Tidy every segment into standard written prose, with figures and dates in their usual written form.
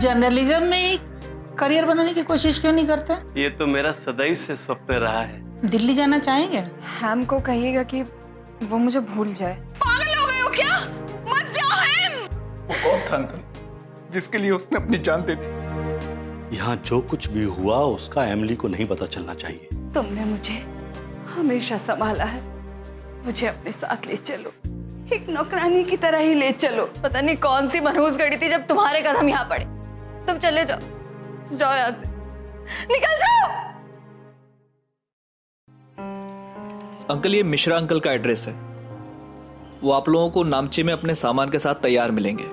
Journalism में ही career बनाने की कोशिश क्यों नहीं करते? ये तो मेरा सदैव से स्वप्न रहा है। दिल्ली जाना चाहेंगे? हैम को कहिएगा कि वो मुझे भूल जाए। पागल हो गए हो क्या? मत जाओ हैम। वो कौन था अंकल जिसके लिए उसने अपनी जान दे दी? यहाँ जो कुछ भी हुआ उसका एमिली को नहीं पता चलना चाहिए। तुमने मुझे हमेशा संभाला है, मुझे अपने साथ ले चलो, एक नौकरानी की तरह ही ले चलो। पता नहीं कौन सी मनहूस घड़ी थी जब तुम्हारे कदम यहाँ पड़े। तुम चले जाओ, जाओ यहाँ से, निकल जाओ। अंकल, ये मिश्रा अंकल का एड्रेस है। वो आप लोगों को नामची में अपने सामान के साथ तैयार मिलेंगे।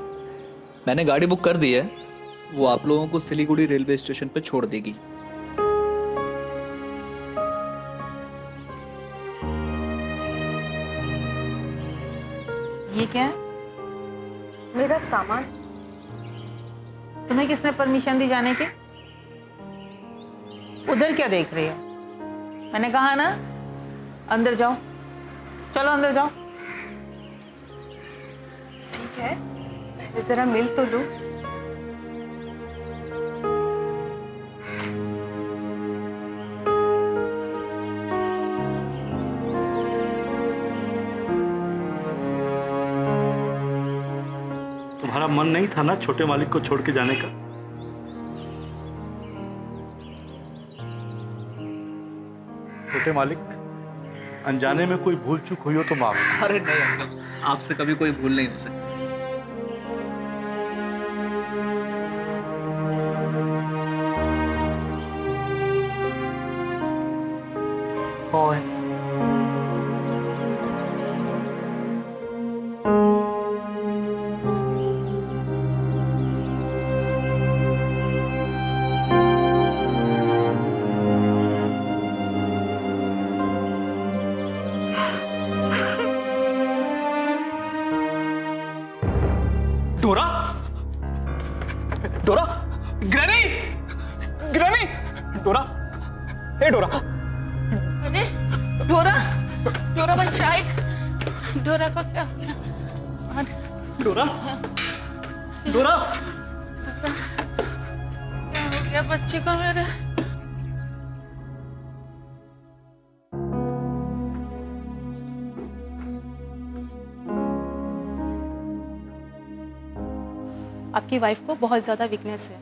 मैंने गाड़ी बुक कर दी है, वो आप लोगों को सिलीगुड़ी रेलवे स्टेशन पर छोड़ देगी। ये क्या है? मेरा सामान। तुम्हें किसने परमिशन दी जाने की? उधर क्या देख रही हो? मैंने कहा ना अंदर जाओ, चलो अंदर जाओ। ठीक है, पहले जरा मिल तो लो। तुम्हारा मन नहीं था ना छोटे मालिक को छोड़ के जाने का? छोटे मालिक, अनजाने में कोई भूल चूक हुई हो तो माफ। अरे नहीं अंकल, आपसे कभी कोई भूल नहीं हो सकती। डोरा, डोरा, ग्रैनी, ग्रैनी, डोरा, हे डोरा। अरे डोरा, डोरा भाई शायद डोरा को क्या? डोरा, डोरा, क्या हो गया बच्चे को मेरे? आपकी वाइफ को बहुत ज़्यादा वीकनेस है,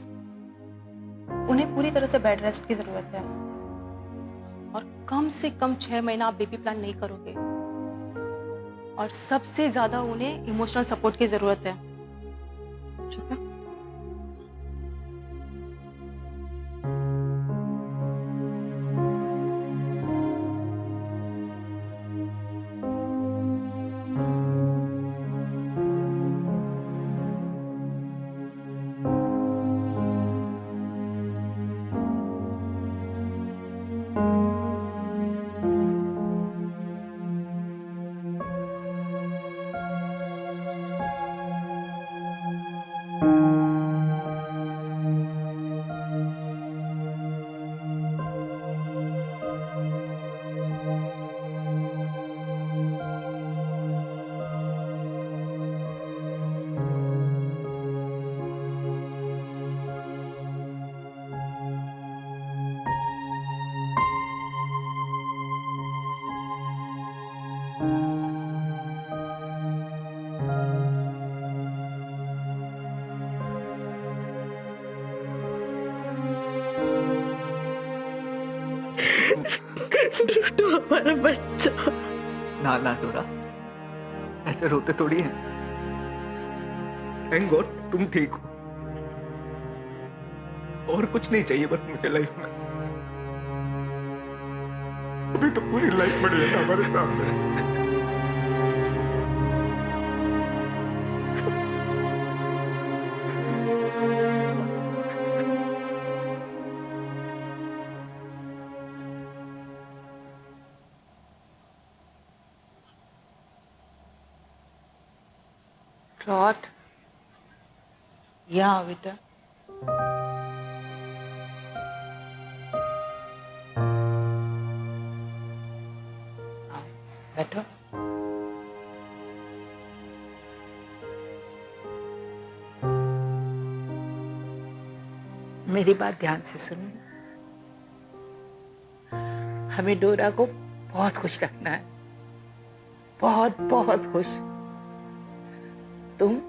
उन्हें पूरी तरह से बेड रेस्ट की ज़रूरत है और कम से कम 6 महीना आप बेबी प्लान नहीं करोगे और सबसे ज़्यादा उन्हें इमोशनल सपोर्ट की ज़रूरत है। ठीक है? तो हमारा बच्चा। ना ना डोरा, ऐसे रोते थोड़ी है। थैंक गॉड तुम ठीक हो, और कुछ नहीं चाहिए बस मुझे लाइफ में। अभी तो पूरी लाइफ पड़ी है हमारे सामने। ट्रॉट, यहाँ बेटा। बैठो। मेरी बात ध्यान से सुनिए। हमें डोरा को बहुत खुश रखना है, बहुत बहुत खुश। तुम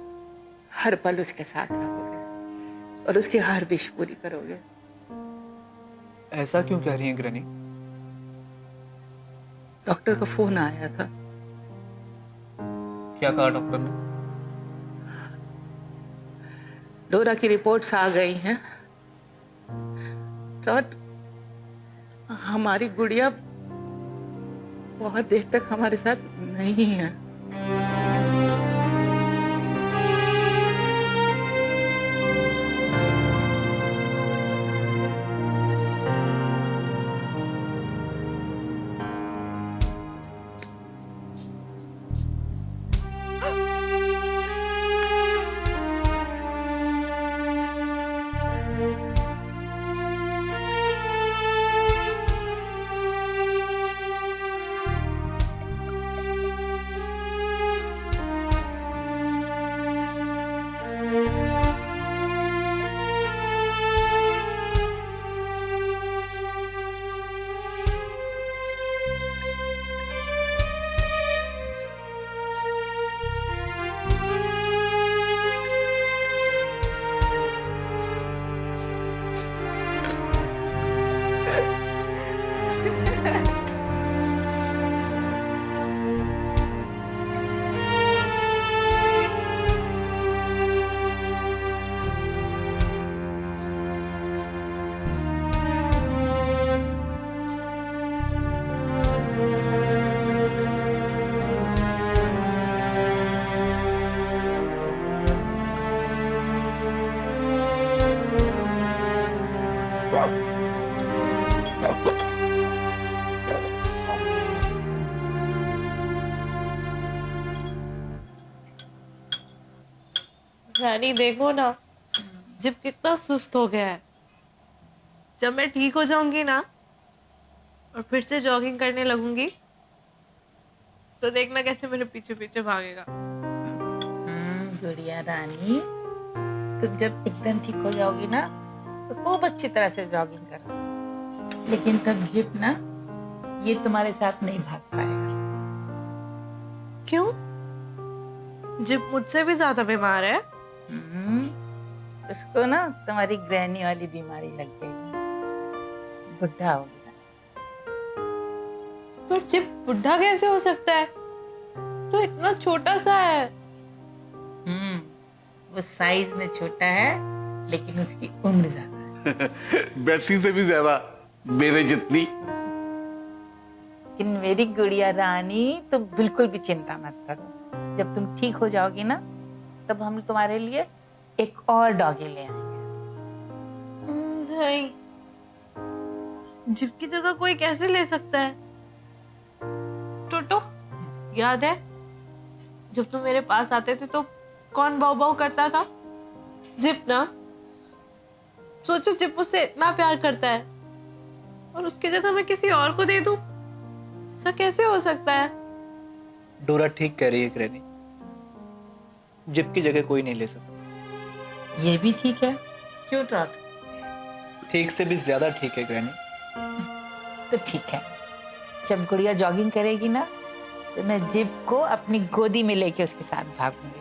हर पल उसके साथ रहोगे और उसकी हर विश पूरी करोगे। ऐसा क्यों कह रही हैं ग्रैनी? डॉक्टर का फोन आया था। क्या कहा डॉक्टर ने? डोरा की रिपोर्ट्स आ गई हैं। ट्रॉट, हमारी गुड़िया बहुत देर तक हमारे साथ नहीं है। रानी देखो ना, जिप कितना सुस्त हो गया है। जब मैं ठीक हो जाऊंगी ना और फिर से जॉगिंग करने लगूंगी तो देखना कैसे मेरे पीछे पीछे भागेगा। गुड़िया रानी, तुम जब एकदम ठीक हो जाओगी ना तो खूब अच्छी तरह से जॉगिंग करो, लेकिन तब जिप ना ये तुम्हारे साथ नहीं भाग पाएगा। क्यों? जिप मुझसे भी ज्यादा बीमार है। उसको ना तुम्हारी ग्रैनी वाली बीमारी लग गई, बुढ़ा हो गया। पर जिप बुढ़ा कैसे हो सकता है? तो इतना छोटा सा है। वो साइज में छोटा है लेकिन उसकी उम्र ज्यादा है। बेटसी से भी ज्यादा, मेरे जितनी। लेकिन मेरी गुड़िया रानी, तुम बिल्कुल भी चिंता मत करो। जब तुम ठीक हो जाओगी ना तब हम तुम्हारे लिए एक और डॉगी ले आएंगे। नहीं, जिप की जगह कोई कैसे ले सकता है? टोटो, याद है जब तुम मेरे पास आते थे तो कौन बाऊ बाऊ करता था? जिप ना। सोचो, जिप मुझसे इतना प्यार करता है और उसकी जगह मैं किसी और को दे दूं? ऐसा कैसे हो सकता है? डोरा ठीक कह रही है ग्रैनी, जिप की जगह कोई नहीं ले सकता। ये भी ठीक है। क्यों ट्रॉट? ठीक से भी ज्यादा ठीक है ग्रैनी। तो ठीक है, जब गुड़िया जॉगिंग करेगी ना तो मैं जिप को अपनी गोदी में लेके उसके साथ भागूंगी।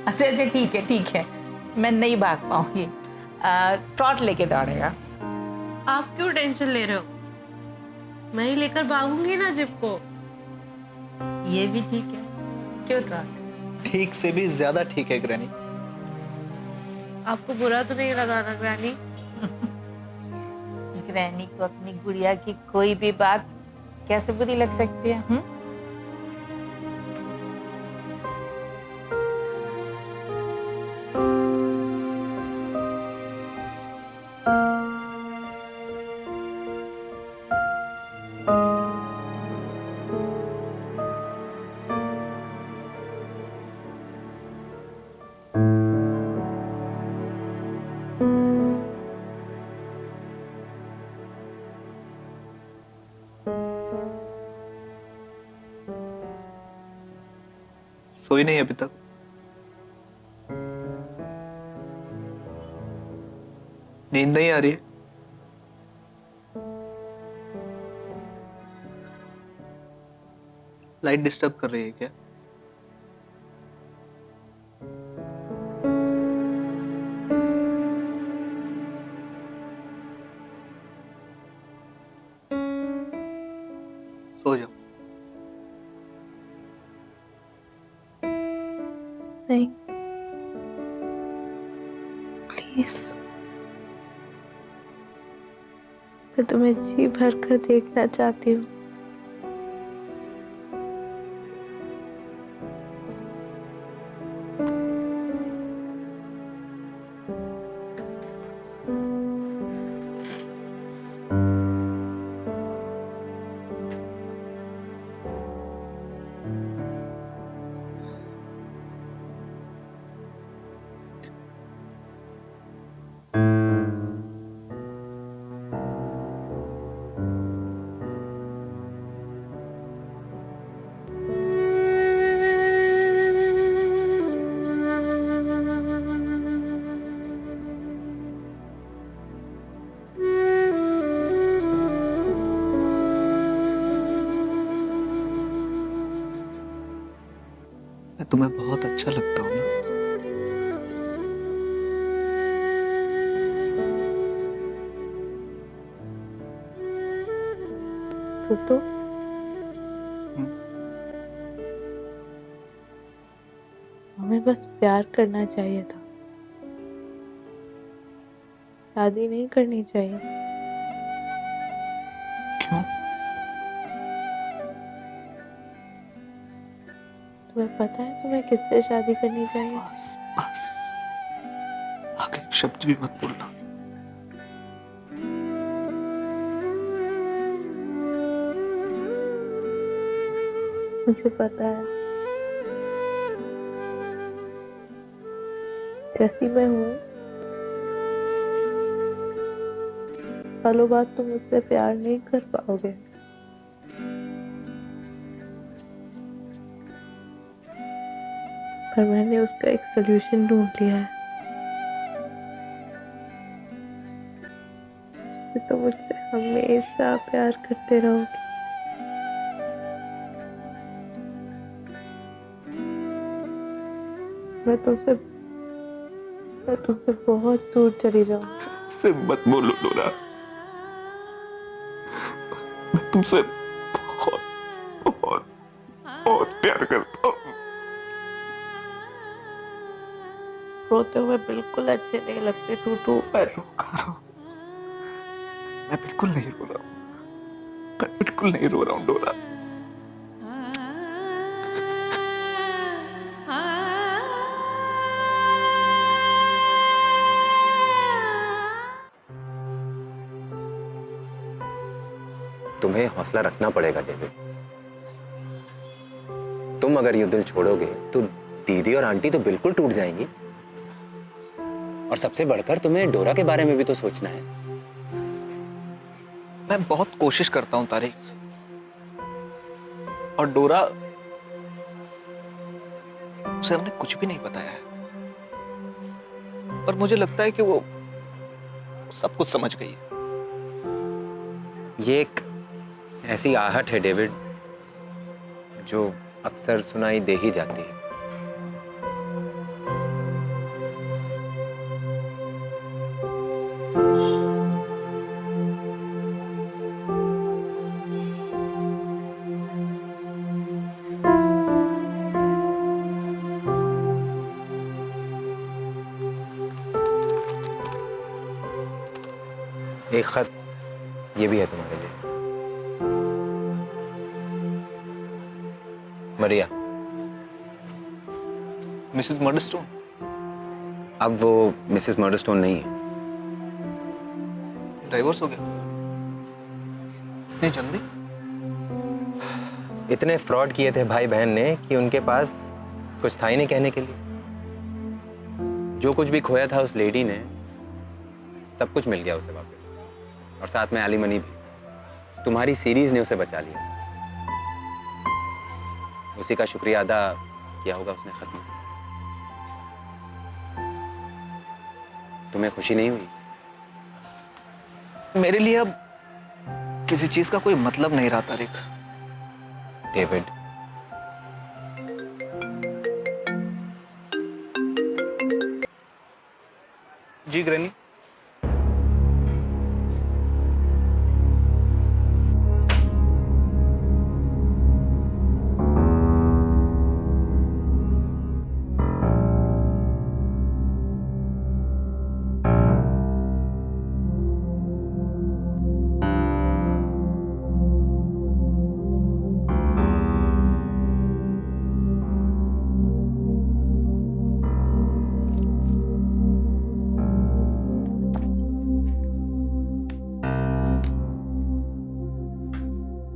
अच्छा अच्छा, ठीक है ठीक है, मैं नहीं भाग पाऊंगी। ट्रॉट लेके दौड़ेगा। आप क्यों टेंशन ले रहे हो? मैं ही लेकर भागूंगी ना जिप को। ये भी ठीक है। क्यों ट्रॉट? ठीक से भी ज्यादा ठीक है ग्रैनी। आपको बुरा तो नहीं लगा ना ग्रैनी? ग्रैनी को अपनी गुड़िया की कोई भी बात कैसे बुरी लग सकती है? सोई नहीं अभी तक? नींद नहीं आ रही है? लाइट डिस्टर्ब कर रही है क्या? सो जाओ। नहीं, प्लीज, मैं तुम्हें जी भर कर देखना चाहती हूँ। मैं तुम्हें बहुत अच्छा लगता हूँ ना? टोटो, हमें बस प्यार करना चाहिए था, शादी नहीं करनी चाहिए। क्यों? तुम्हें पता है तुम्हें किससे शादी करनी चाहिए? बस बस, आगे एक शब्द भी मत बोलना। मुझे पता है, जैसी मैं हूँ, सालों बाद तुम मुझसे प्यार नहीं कर पाओगे। पर मैंने उसका एक सलूशन ढूंढ लिया है। तो मुझसे हमेशा प्यार करते रहोगे। मैं तुमसे बहुत दूर चली जाऊंगी। से मत बोलो डोरा, मैं तुमसे बहुत बहुत बहुत प्यार करता हूँ। रोते हुए बिल्कुल अच्छे नहीं लगते टूटू। मैं रो रहा हूँ, मैं बिल्कुल नहीं रो रहा हूँ, मैं बिल्कुल नहीं रो रहा हूँ डोरा। तुम्हें हौसला रखना पड़ेगा डेविड। तुम अगर ये दिल छोड़ोगे तो दीदी और आंटी तो बिल्कुल टूट जाएंगी। और सबसे बढ़कर तुम्हें डोरा के बारे में भी तो सोचना है। मैं बहुत कोशिश करता हूं तारिक, और डोरा उसे हमने कुछ भी नहीं बताया है, पर मुझे लगता है कि वो सब कुछ समझ गई है। ये एक ऐसी आहट है डेविड जो अक्सर सुनाई दे ही जाती है। एक खत ये भी है तुम्हारे लिए। मरिया। मिसेस मर्डरस्टोन? अब वो मिसेस मर्डरस्टोन नहीं है। डाइवोर्स हो गया? इतनी जल्दी? इतने फ्रॉड किए थे भाई बहन ने कि उनके पास कुछ था ही नहीं कहने के लिए। जो कुछ भी खोया था उस लेडी ने, सब कुछ मिल गया उसे वापस, और साथ में एलिमनी भी। तुम्हारी सीरीज ने उसे बचा लिया। उसी का शुक्रिया अदा किया होगा उसने खत्म। तुम्हें खुशी नहीं हुई? मेरे लिए अब किसी चीज का कोई मतलब नहीं रहा तारिक। डेविड, जी ग्रैनी।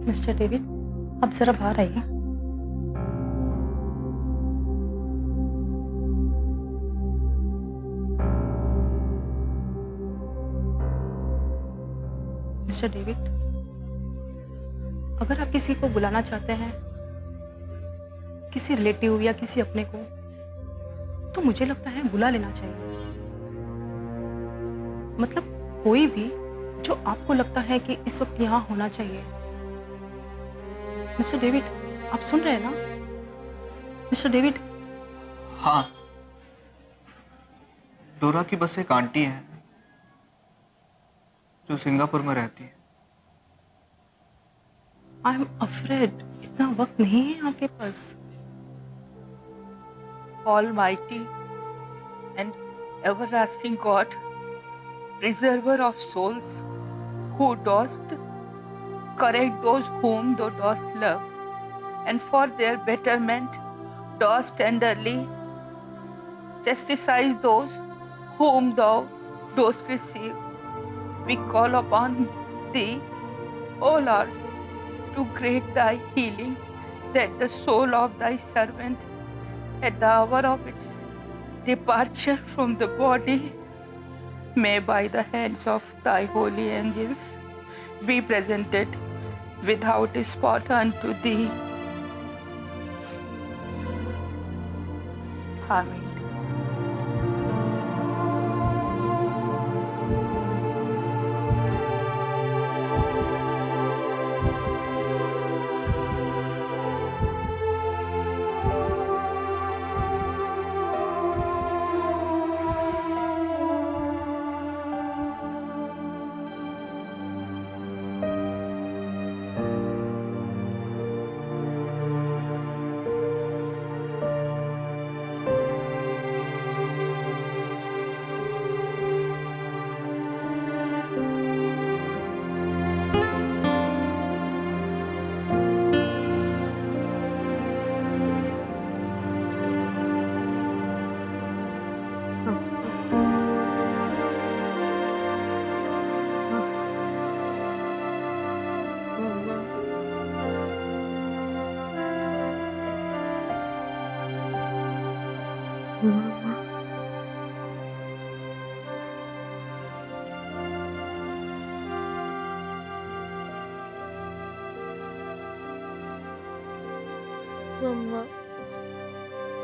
मिस्टर डेविड, आप जरा बाहर आइए। मिस्टर डेविड, अगर आप किसी को बुलाना चाहते हैं, किसी रिलेटिव या किसी अपने को, तो मुझे लगता है बुला लेना चाहिए। मतलब कोई भी जो आपको लगता है कि इस वक्त यहाँ होना चाहिए। मिस्टर डेविड, आप सुन रहे हैं ना? Mister David. हाँ, डोरा की बस एक आंटी है जो सिंगापुर में रहती है। आई एम अफ्रेड, इतना वक्त नहीं है आपके पास। Almighty and everlasting God, preserver of souls, who dost correct those whom thou dost love, and for their betterment dost tenderly chastise those whom thou dost receive. We call upon thee, O Lord, to grant thy healing, that the soul of thy servant, at the hour of its departure from the body, may by the hands of thy holy angels be presented without spot unto thee. Amen.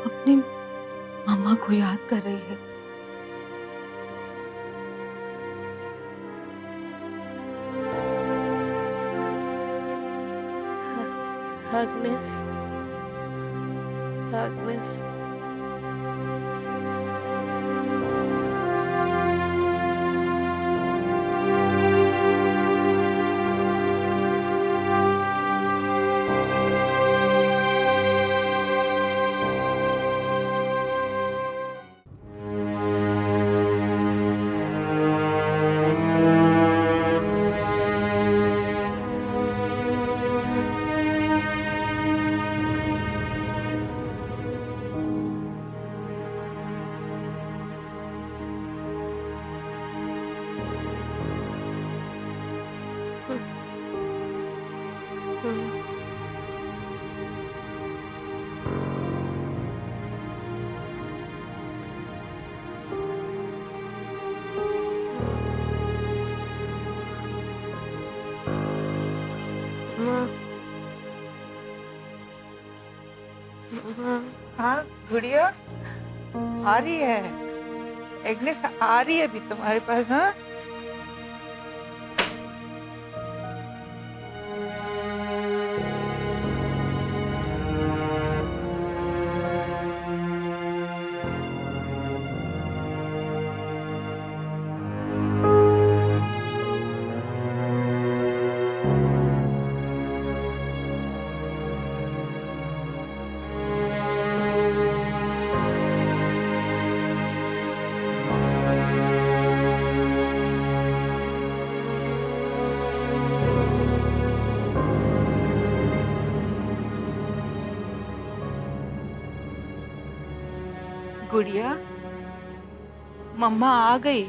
अपनी मामा को याद कर रही है। Agnes. Agnes. हाँ गुड़िया आ रही है, एग्नेस आ रही है अभी तुम्हारे पास। हाँ गुड़िया, मम्मा आ गई।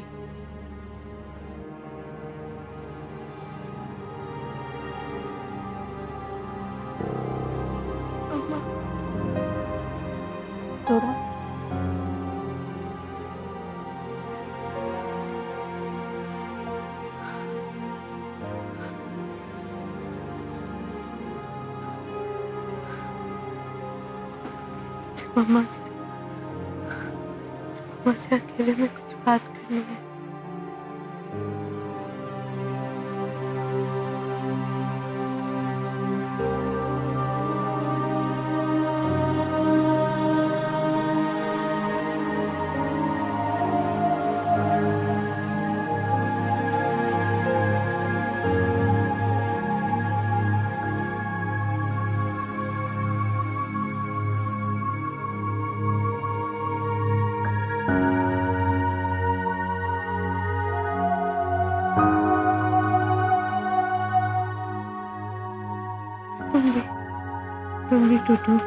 थोड़ा मम्मा से अकेले में कुछ बात करनी है। तुम भी टूटू।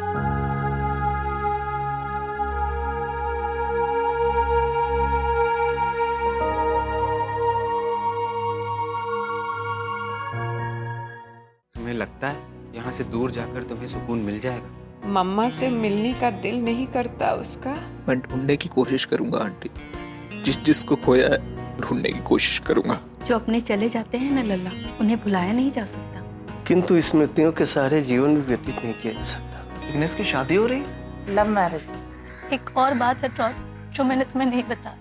तुम्हें लगता है यहाँ से दूर जाकर तुम्हें सुकून मिल जाएगा? मम्मा से मिलने का दिल नहीं करता उसका? मैं ढूंढने की कोशिश करूंगा आंटी, जिसको खोया है ढूंढने की कोशिश करूंगा। जो अपने चले जाते हैं ना लल्ला, उन्हें भुलाया नहीं जा सकता। किंतु स्मृतियों के सारे जीवन भी व्यतीत नहीं किया जा सकता। विघ्नेश की शादी हो रही? Love marriage. एक और बात है ट्रॉट जो मैंने तुम्हें नहीं बताया।